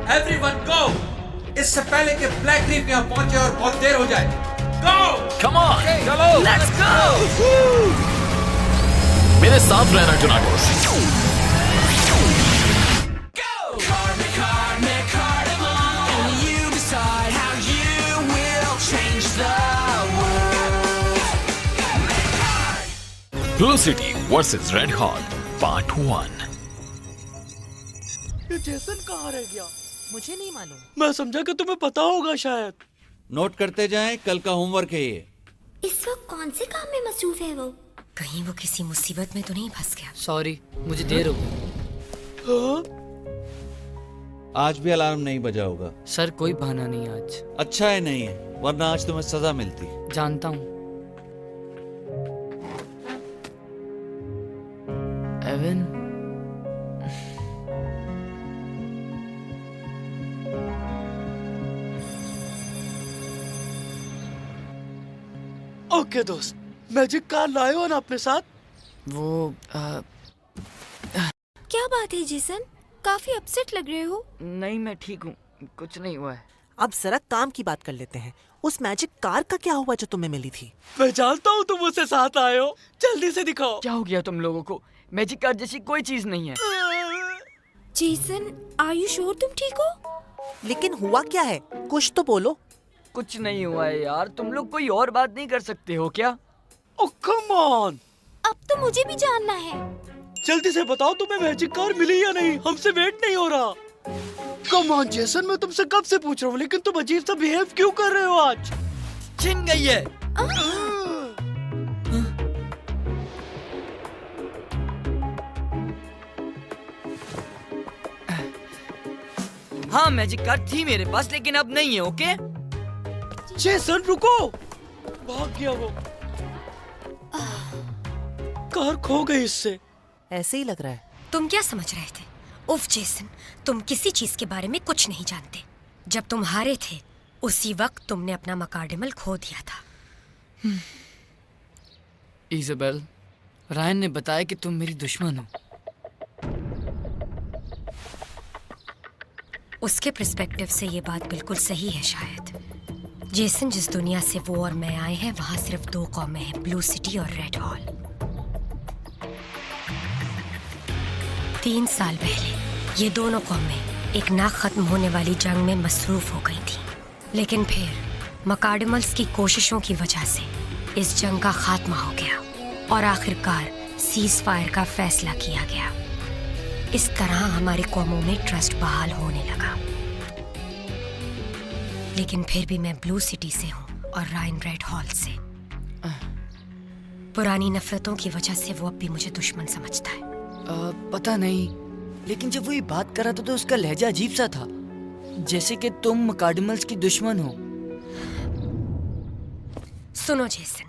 Everyone गो, इससे पहले कि ब्लैक रीफ यहाँ पहुंचे और बहुत देर हो जाए। गो, कम ऑन, चलो, लेट्स गो। मेरे साथ रहना जुनागोस। Blue city versus red hall part 1। ये जेसन कहाँ रह गया? मुझे नहीं मालूम। मैं समझा कि तुम्हें पता होगा शायद। नोट करते जाएं, कल का होमवर्क है ये। इस वक्त कौन से काम में मसरूफ है वो? कहीं वो किसी मुसीबत में तो नहीं फंस गया। सॉरी, मुझे देर हो गई। हाँ? आज भी अलार्म नहीं बजा होगा। सर कोई बहाना नहीं आज। अच्छा है नहीं है, वरना आज तुम्हें सजा मिलती। जानता हूँ। एवन, ओके दोस्त, मैजिक कार लाए हो ना अपने साथ? वो क्या बात है जेसन, काफी अपसेट लग रहे हो। नहीं, मैं ठीक हूँ, कुछ नहीं हुआ है। अब जरा काम की बात कर लेते हैं। उस मैजिक कार का क्या हुआ जो तुम्हें मिली थी? मैं जानता हूँ तुम मुझसे साथ आए हो, जल्दी से दिखाओ। क्या हो गया तुम लोगों को? मैजिक कार जैसी कोई चीज नहीं है। जेसन, आर यू श्योर तुम ठीक हो? लेकिन हुआ क्या है, कुछ तो बोलो। कुछ नहीं हुआ है यार, तुम लोग कोई और बात नहीं कर सकते हो क्या? ओह कम ऑन, अब तो मुझे भी जानना है। जल्दी से बताओ तुम्हें मैजिक कार मिली या नहीं, हमसे वेट नहीं हो रहा। कम ऑन जेसन, मैं तुमसे कब से पूछ रहा हूँ, लेकिन तुम अजीब सा बिहेव क्यों कर रहे हो आज? छिन गई है। हाँ, मैजिक कार थी मेरे पास, लेकिन अब नहीं है। ओके जेसन रुको, भाग गया वो। कार खो गई इससे। ऐसे ही लग रहा है। तुम क्या समझ रहे थे? उफ जेसन, तुम किसी चीज के बारे में कुछ नहीं जानते। जब तुम हारे थे उसी वक्त तुमने अपना मकार्डिमल खो दिया था। इज़ाबेल, रायन ने बताया कि तुम मेरी दुश्मन हो। उसके पर्सपेक्टिव से ये बात बिल्कुल सही है शायद। जेसन, जिस दुनिया से वो और मैं आए हैं वहाँ सिर्फ 2 कौमें हैं, ब्लू सिटी और रेड हॉल। 3 साल पहले ये दोनों कौमें एक ना खत्म होने वाली जंग में मसरूफ हो गई थी, लेकिन फिर मकार्डिमल्स की कोशिशों की वजह से इस जंग का खात्मा हो गया और आखिरकार सीज फायर का फैसला किया गया। इस तरह हमारी कौमों में ट्रस्ट बहाल होने लगा। लेकिन फिर भी मैं ब्लू सिटी से हूँ और रायन रेड हॉल से। पुरानी नफरतों की वजह से वो अब भी मुझे दुश्मन समझता है। पता नहीं, लेकिन जब वो ये बात कर रहा था तो उसका लहजा अजीब सा था, जैसे कि तुम मकार्डिमल्स की दुश्मन हो। सुनो जेसन,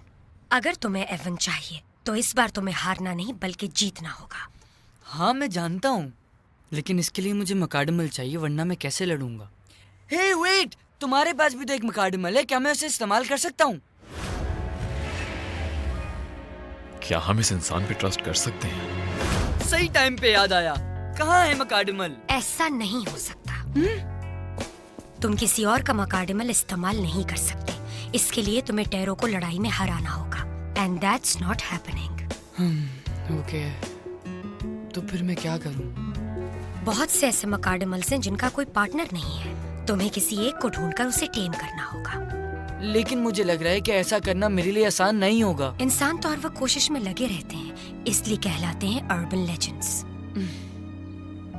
अगर तुम्हें एवन चाहिए तो इस बार तुम्हें हारना नहीं बल्कि जीतना होगा। हाँ मैं जानता हूँ, लेकिन इसके लिए मुझे मकार्डिमल चाहिए, वरना मैं कैसे लड़ूंगा। हे वेट, तुम्हारे पास भी तो एक मकार्डिमल है, क्या मैं उसे इस्तेमाल कर सकता हूँ? क्या हम इस इंसान पे ट्रस्ट कर सकते हैं? सही टाइम पे याद आया, कहाँ है मकार्डिमल? ऐसा नहीं हो सकता। तुम किसी और का मकार्डिमल इस्तेमाल नहीं कर सकते। इसके लिए तुम्हें टेरो को लड़ाई में हराना होगा, and that's not happening. Okay, तो फिर मैं क्या करूँ? बहुत से ऐसे मकार्डिमल्स हैं जिनका कोई पार्टनर नहीं है। तुम्हें किसी एक को ढूंढकर उसे टेम करना होगा। लेकिन मुझे लग रहा है कि ऐसा करना मेरे लिए आसान नहीं होगा। इंसान तो हर वक्त कोशिश में लगे रहते हैं, इसलिए कहलाते हैं urban legends.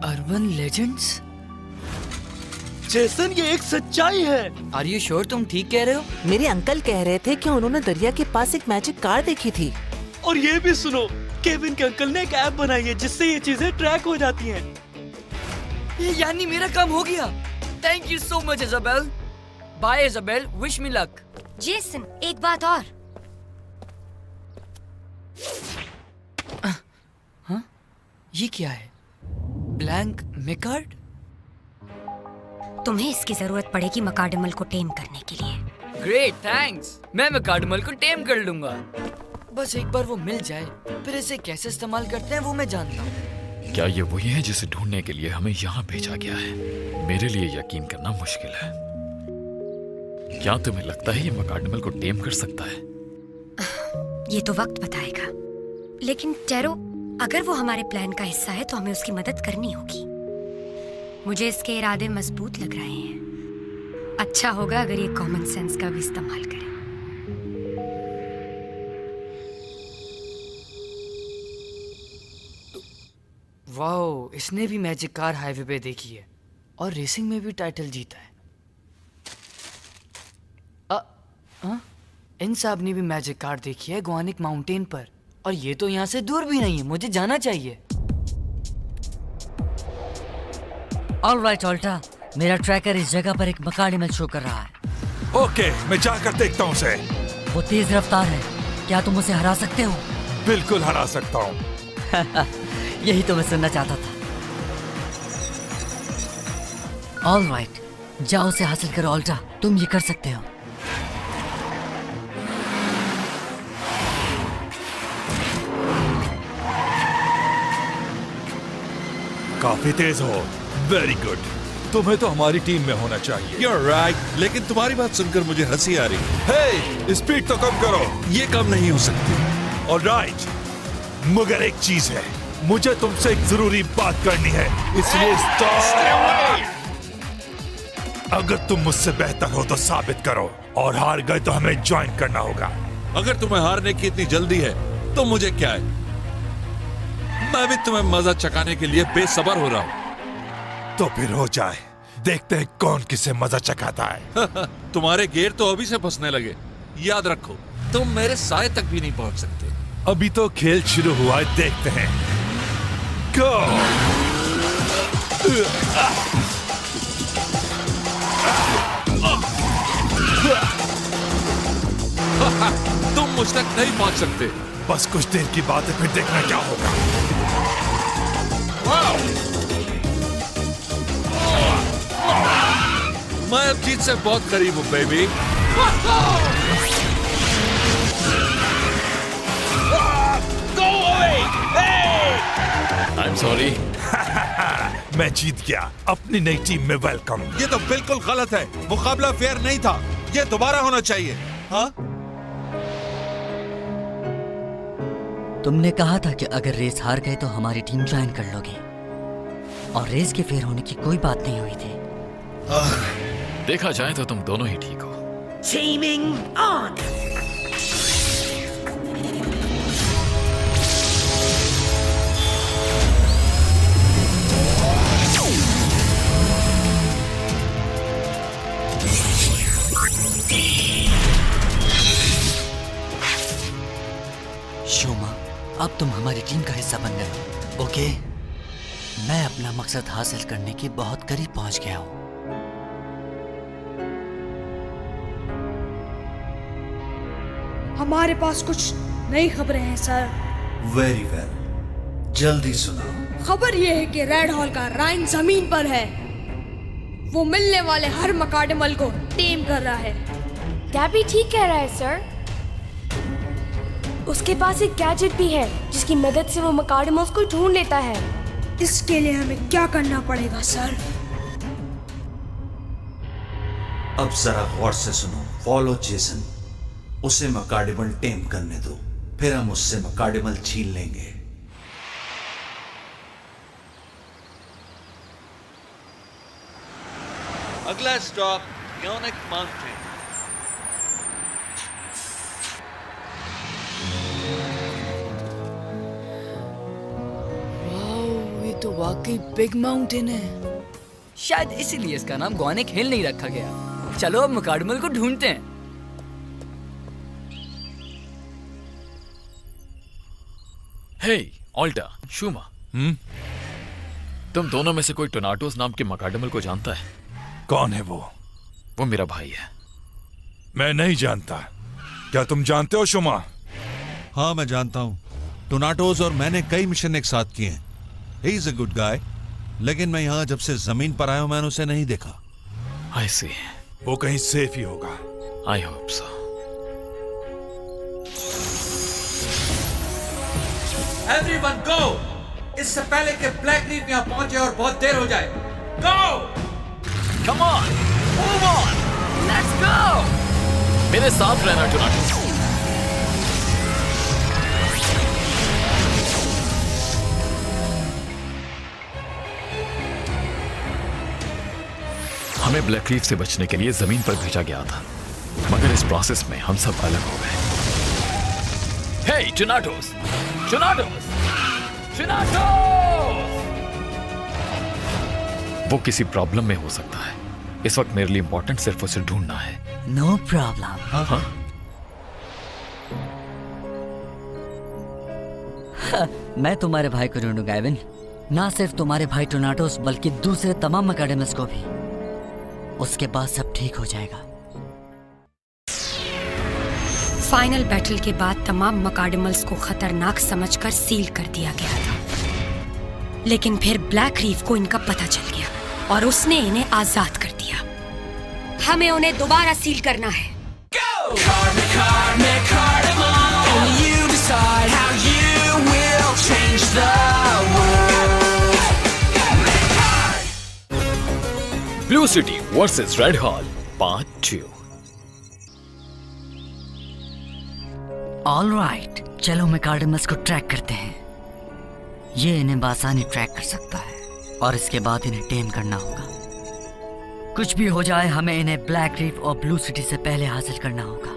Urban legends? Jason, ये एक सच्चाई है। आर यू श्योर तुम ठीक कह रहे हो? मेरे अंकल कह रहे थे कि उन्होंने दरिया के पास एक मैजिक कार देखी थी। और ये भी सुनो, केविन के अंकल ने एक ऐप बनाई है जिससे ये चीजें ट्रैक हो जाती हैं। ये यानी मेरा काम हो गया। Thank you so much Isabel. Bye Isabel, wish me luck. Jason, एक बात और। हाँ, ये क्या है? ब्लैंक मेकार्ड? तुम्हें इसकी जरूरत पड़ेगी मकार्डिमल को टेम करने के लिए। Great, thanks. मैं मकार्डिमल को टेम कर लूंगा। बस एक बार वो मिल जाए, फिर इसे कैसे इस्तेमाल करते हैं वो मैं जानता हूँ। क्या ये वही है जिसे ढूंढने के लिए हमें यहाँ भेजा गया है? मेरे लिए यकीन करना मुश्किल है। क्या तुम्हें लगता है ये मकाडमल को टेम कर सकता है? ये तो वक्त बताएगा। लेकिन टेरो, अगर वो हमारे प्लान का हिस्सा है तो हमें उसकी मदद करनी होगी। मुझे इसके इरादे मजबूत लग रहे हैं। अच्छा होगा अगर ये कॉमन सेंस का भी इस्तेमाल करे। वाओ, इसने भी मैजिक कार हाईवे पे देखी है और रेसिंग में भी टाइटल जीता है। इन साहब ने भी मैजिक कार देखी है गुआनिक माउंटेन पर, और ये तो यहाँ से दूर भी नहीं है। मुझे जाना चाहिए। ऑलराइट ऑल्टा, मेरा ट्रैकर इस जगह पर एक मकाडमल शो कर रहा है। ओके, मैं जाकर देखता हूँ उसे। वो तेज रफ्तार है, क्या तुम उसे हरा सकते हो? बिल्कुल हरा सकता हूँ। यही तो मैं सुनना चाहता था। ऑलराइट, जाओ उसे हासिल करो ऑल्टा, तुम ये कर सकते हो। काफी तेज हो। Very good. तुम्हें तो हमारी टीम में होना चाहिए। You're right, लेकिन तुम्हारी बात सुनकर मुझे हंसी आ रही है। हे, स्पीड तो कम करो। ये कम नहीं हो सकती। ऑलराइट, मगर एक चीज है, मुझे तुमसे एक जरूरी बात करनी है, इसलिए स्टॉप। अगर तुम मुझसे बेहतर हो तो साबित करो, और हार गए तो हमें ज्वाइन करना होगा। अगर तुम्हें हारने की इतनी जल्दी है तो मुझे क्या है, मैं भी तुम्हें मजा चखाने के लिए बेसब्र हो रहा हूँ। तो फिर हो जाए, देखते हैं कौन किसे मजा चखाता है। तुम्हारे गेर तो अभी से फंसने लगे। याद रखो, तुम मेरे साए तक भी नहीं पहुंच सकते। अभी तो खेल शुरू हुआ है, देखते हैं। गो! तुम मुझ तक नहीं पहुंच सकते। बस कुछ देर की बात है, फिर देखना क्या होगा। मैं अब जीत से बहुत करीब हूं बेबी। I'm sorry. मैं जीत गया। अपनी नई टीम में वेलकम। ये तो बिल्कुल गलत है। मुकाबला फेयर नहीं था। ये दोबारा होना चाहिए। हाँ? तुमने कहा था कि अगर रेस हार गए तो हमारी टीम ज्वाइन कर लोगे, और रेस के फेयर होने की कोई बात नहीं हुई थी। देखा जाए तो तुम दोनों ही ठीक हो। Teaming on! शोमा, अब तुम हमारी टीम का हिस्सा बन गए। ओके, मैं अपना मकसद हासिल करने के बहुत करीब पहुंच गया हूं। हमारे पास कुछ नई खबरें हैं सर। वेरी वेल, जल्दी सुनाओ। खबर ये है कि रेड हॉल का राइन जमीन पर है। वो मिलने वाले हर मकाडमल को टेम कर रहा है। गैबी ठीक कह रहा है सर। उसके पास एक गैजेट भी है जिसकी मदद से वो मकाडमल्स को ढूंढ लेता है। इसके लिए हमें क्या करना पड़ेगा सर? अब जरा गौर से सुनो। फॉलो जेसन, उसे मकाडमल टेम करने दो, फिर हम उससे मकाडमल छीन लेंगे। अगला स्टॉप योनिक माउंटेन। वाओ, ये तो वाकई बिग माउंटेन है। शायद इसीलिए इसका नाम गुआनिक हिल नहीं रखा गया। चलो अब मकाडमल को ढूंढते हैं। हे, ऑल्टा, शूमा, तुम दोनों में से कोई टोनाटोस नाम के मकाडमल को जानता है? कौन है वो? वो मेरा भाई है। मैं नहीं जानता। क्या तुम जानते हो शुमा? हाँ, मैं जानता हूँ। टोनाटोस और मैंने कई मिशन एक साथ किए हैं। He is a good guy, लेकिन मैं यहाँ जब से जमीन पर आया हूँ मैंने उसे नहीं देखा। I see. वो कहीं सेफ ही होगा। I hope so. Everyone go! इससे पहले कि ब्लैक रीफ यहाँ पहुंचे और बहुत देर हो जाए। गो! Come on, move on, let's go. मेरे साथ रहना टोनाटो। हमें ब्लैक रीफ से बचने के लिए जमीन पर भेजा गया था, मगर इस प्रोसेस में हम सब अलग हो गए। हे टोनाटोस, टोनाटोस, टोनाटोस! वो किसी प्रॉब्लम में हो सकता है। इस वक्त मेरे लिए इंपॉर्टेंट सिर्फ उसे ढूंढना है। No problem. हाँ? मैं तुम्हारे भाई को ढूंढूंगा एवन। ना सिर्फ तुम्हारे भाई टोनाटोस बल्कि दूसरे तमाम मैकाडेमस को भी। उसके बाद सब ठीक हो जाएगा। फाइनल बैटल के बाद तमाम मकाडेमल्स को खतरनाक समझकर सील कर दिया गया था, लेकिन फिर ब्लैक रीफ को इनका पता चल गया और उसने इन्हें आजाद कर दिया। हमें उन्हें दोबारा सील करना है। Blue city versus red hall part 2। Alright, चलो मैकाडेमस को ट्रैक करते हैं। ये इन्हें बासानी ट्रैक कर सकता है और इसके बाद इन्हें टेम करना होगा। कुछ भी हो जाए हमें इन्हें ब्लैक रीफ और ब्लू सिटी से पहले हासिल करना होगा।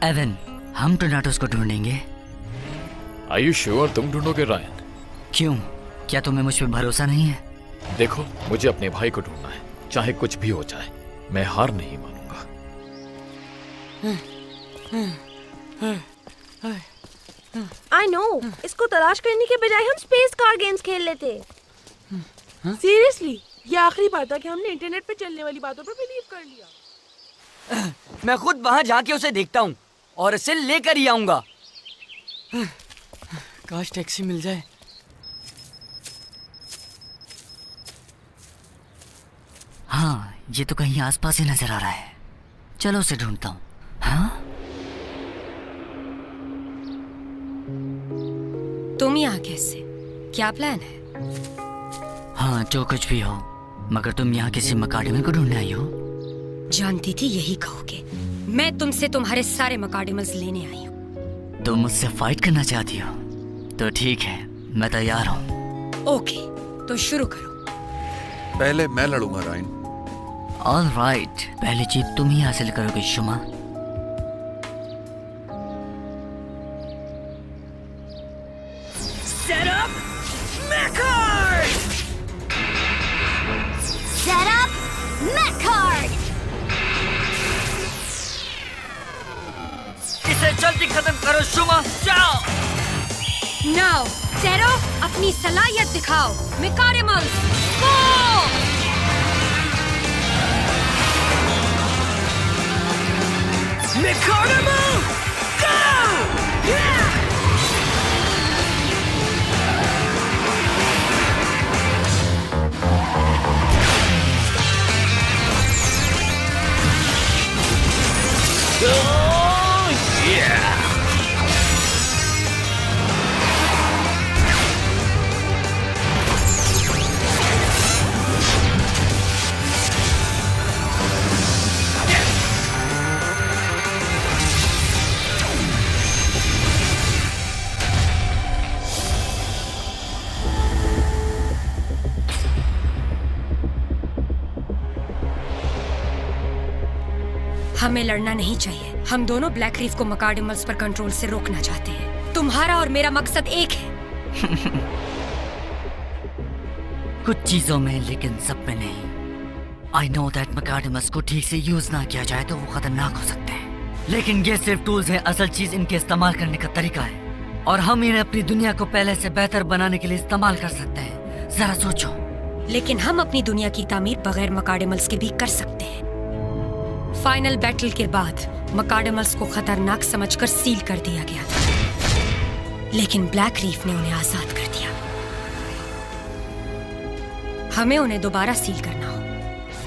एवन, हम टोनाटोस को ढूंढेंगे। Are you sure तुम ढूंढोगे रायन? क्यों, क्या तुम्हें मुझ पे भरोसा नहीं है? देखो, मुझे अपने भाई को ढूंढना है, चाहे कुछ भी हो जाए। मैं हार नहीं मानूंगा। आई नो, इसको तलाश करने के बजाय हम स्पेस कार गेम्स खेल लेते। सीरियसली, ये आखिरी बार था कि हमने इंटरनेट पे चलने वाली बातों पर बिलीव कर लिया। मैं खुद वहां जाके उसे देखता हूँ और इसे लेकर ही आऊंगा। काश टैक्सी मिल जाए। हाँ, ये तो कहीं आसपास ही नजर आ रहा है। चलो उसे ढूंढता हूँ। हाँ? तुम यहाँ कैसे? क्या प्लान है? हाँ, जो कुछ भी हो, मगर तुम यहाँ किसी मैकाडेमल को ढूंढने आई हो? जानती थी यही कहोगे। मैं तुमसे तुम्हारे सारे मैकाडेमल्स लेने आई हूँ। तुम मुझसे फाइट करना चाहती हो? तो ठीक है, मैं तैयार हूँ। ओके, तो शुरू करो। पहले मैं लड़ूंगा रायन। ऑलराइट, पहली जीत तुम ही हासिल करोगे शुमा। Set up Mechard! Set up Mechard! इसे जल्दी खत्म करो शुमा, जाओ! Now, Zero, अपनी सलाहियत दिखाओ। मैकाडेमल्स, गो! Mechadimal, go! Yeah! हमें लड़ना नहीं चाहिए। हम दोनों ब्लैक रीफ को मैकाडेमल्स पर कंट्रोल से रोकना चाहते हैं। तुम्हारा और मेरा मकसद एक है। कुछ चीजों में, लेकिन सब में नहीं। आई नो दैट मैकाडेमस को ठीक से यूज ना किया जाए तो वो खतरनाक हो सकते हैं, लेकिन ये सिर्फ टूल्स हैं। असल चीज इनके इस्तेमाल करने का तरीका है, और हम इन्हें अपनी दुनिया को पहले से बेहतर बनाने के लिए इस्तेमाल कर सकते हैं। जरा सोचो। लेकिन हम अपनी दुनिया की तामीर बगैर मैकाडेमल्स के भी कर सकते हैं। फाइनल बैटल के बाद मैकाडेमल्स को खतरनाक समझकर सील कर दिया गया था, लेकिन ब्लैक रीफ ने उन्हें आजाद कर दिया। हमें उन्हें दोबारा सील करना हो।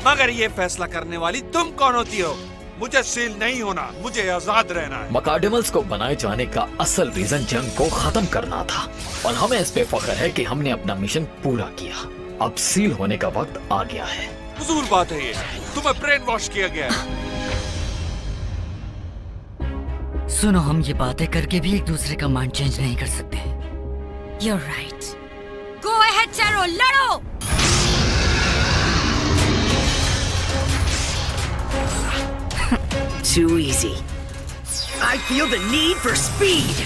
मगर ये फैसला करने वाली तुम कौन होती हो? मुझे सील नहीं होना, मुझे आजाद रहना है। मकाडेमल्स को बनाए जाने का असल रीजन जंग को खत्म करना था और हमें इस पे फख्र है कि हमने अपना मिशन पूरा किया। अब सील होने का वक्त आ गया है। फजूल बात है ये, तुम्हें ब्रेन वॉश किया गया है। सुनो, हम ये बातें करके भी एक दूसरे का माइंड चेंज नहीं कर सकते। You're right. Go ahead, Taro, लड़ो! Too easy. I feel the need for speed.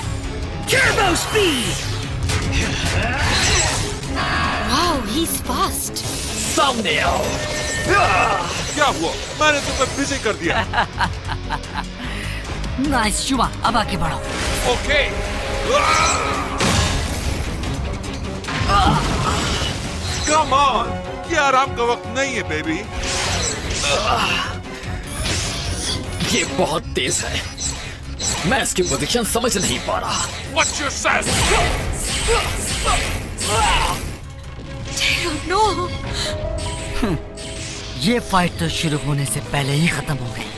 Turbo speed! Wow, he's fast. सामने आओ। क्या हुआ? मैंने तुम्हें बिजी कर दिया। नाइस शुभा, अब आगे बढ़ो। ओके। कम ऑन, ये आराम का वक्त नहीं है बेबी। ये बहुत तेज है, मैं इसकी पोजीशन समझ नहीं पा रहा। What's your sense? No. ये फाइट तो शुरू होने से पहले ही खत्म हो गई।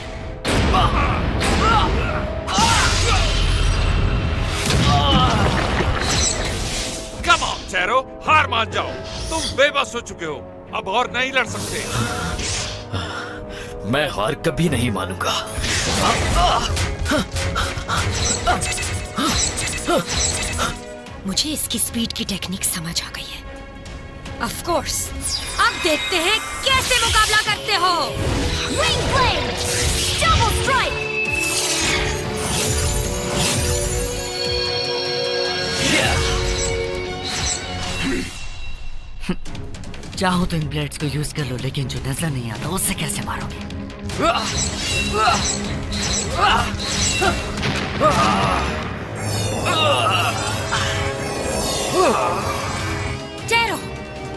Come on, Taro, हार मान जाओ। तुम बेबस हो चुके हो, अब और नहीं लड़ सकते। मैं हार कभी नहीं मानूंगा। मुझे इसकी स्पीड की टेक्निक समझ आ गई है। ऑफ कोर्स, अब देखते हैं कैसे मुकाबला करते हो। Wing blade, double strike. चाहो तो इन ब्लेड्स को यूज कर लो, लेकिन जो नजर नहीं आता उससे कैसे मारोगे? टेरो,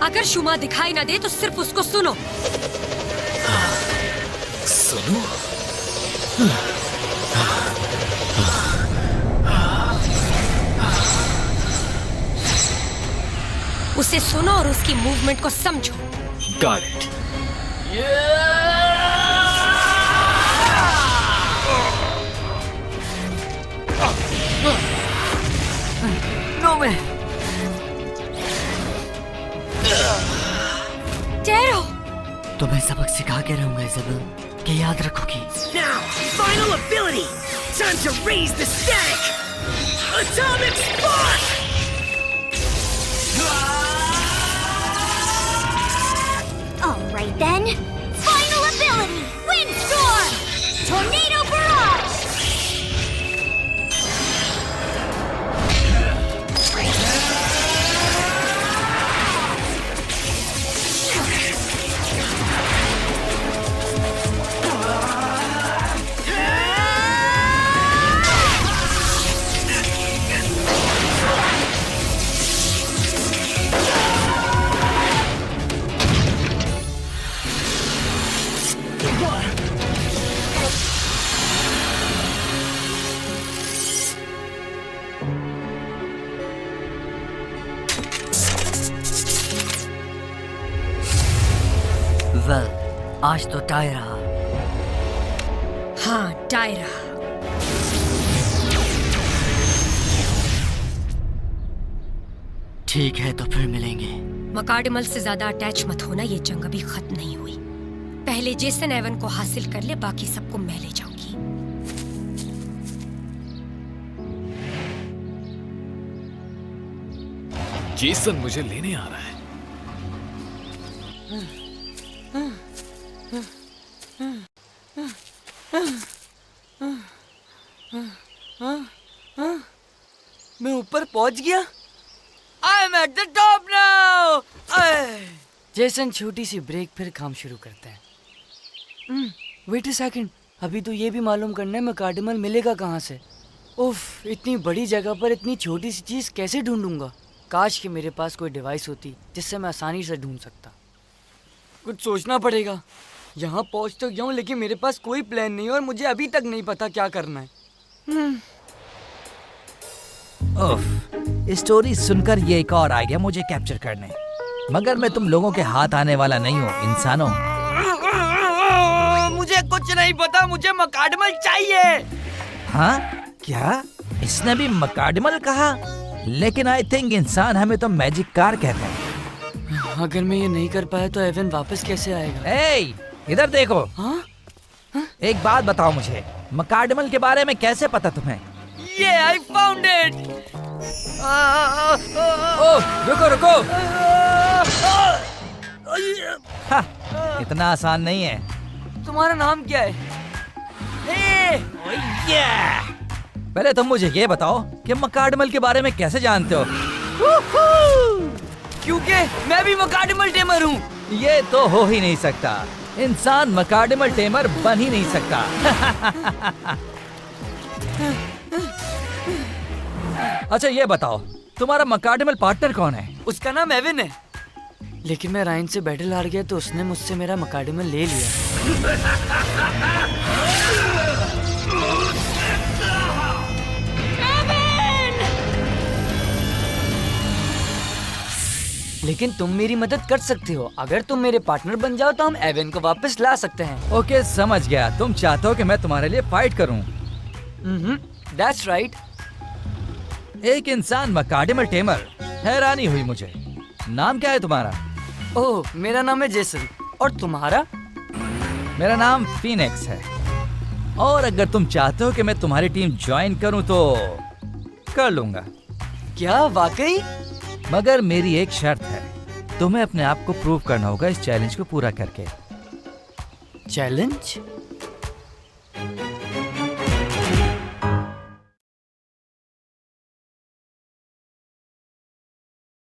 अगर शुमा दिखाई ना दे तो सिर्फ उसको सुनो। सुनो? उसे सुनो और उसकी मूवमेंट को समझो। Got it. No way. टेरो, तुम्हें सबक सिखा के रहूंगा इज़ाबेल, कि याद रखोगी। Now, final ability. Time to raise the static. Atomic spark. all right then. Final ability, Windstorm, Tornado Barrage. Well, आज तो टाई रहा। हाँ, टाई रहा। ठीक है, तो फिर मिलेंगे। मकार्डिमल से ज्यादा अटैच मत होना, ये जंग अभी खत्म नहीं हुई। पहले जेसन एवन को हासिल कर ले, बाकी सबको मैं ले जाऊंगी। जेसन मुझे लेने आ रहा है। मैं ऊपर पहुंच गया। I am at the top now. Jason छोटी सी ब्रेक, फिर काम शुरू करता है। वेट अ सेकंड, अभी तो ये भी मालूम करना है मकार्डिमल मिलेगा कहाँ से। उफ, इतनी बड़ी जगह पर इतनी छोटी सी चीज कैसे ढूंढूंगा। काश कि मेरे पास कोई डिवाइस होती जिससे मैं आसानी से ढूंढ सकता। कुछ सोचना पड़ेगा। यहाँ पहुँच तो गया हूँ, लेकिन मेरे पास कोई प्लान नहीं और मुझे अभी तक नहीं पता क्या करना है। उफ, स्टोरी सुनकर ये एक और आ गया मुझे कैप्चर करने। मगर मैं तुम लोगों के हाथ आने वाला नहीं हूँ इंसानों। मुझे मुझे कुछ नहीं पता, मुझे मकाडमल चाहिए। हाँ क्या? इसने भी मकाडमल कहा? लेकिन आई थिंक इंसान हमें तो मैजिक कार कहते हैं। अगर मैं ये नहीं कर पाया तो एवन वापस कैसे आएगा? ए, इधर देखो। हाँ? एक बात बताओ मुझे, मकाडमल के बारे में कैसे पता तुम्हें? ये आई फाउंड इट। ओह, रुको रुको। हाँ, इतना आसान नहीं है। तुम्हारा नाम क्या है? पहले तुम मुझे ये बताओ कि मकाडमल के बारे में कैसे जानते हो? क्योंकि मैं भी मकाडमल टेमर हूँ। ये तो हो ही नहीं सकता। इंसान मकाडमल टेमर बन ही नहीं सकता। अच्छा ये बताओ, तुम्हारा मकाडमल पार्टनर कौन है? उसका नाम एवन है, लेकिन मैं रायन से बैटल हार गया तो उसने मुझसे मेरा मकाडमल ले लिया। लेकिन तुम मेरी मदद कर सकते हो। अगर तुम मेरे पार्टनर बन जाओ तो हम एवन को वापस ला सकते हैं। ओके, समझ गया। तुम चाहते हो कि मैं तुम्हारे लिए फाइट करूं? That's right. एक इंसान मकाडमल टेमर, हैरानी हुई मुझे। नाम क्या है तुम्हारा? ओह, मेरा नाम है जेसन। और तुम्हारा? मेरा नाम फीनिक्स है। और अगर तुम चाहते हो कि मैं तुम्हारी टीम ज्वाइन करूं तो कर लूंगा। क्या वाकई? मगर मेरी एक शर्त है, तुम्हें अपने आप को प्रूव करना होगा इस चैलेंज को पूरा करके। चैलेंज?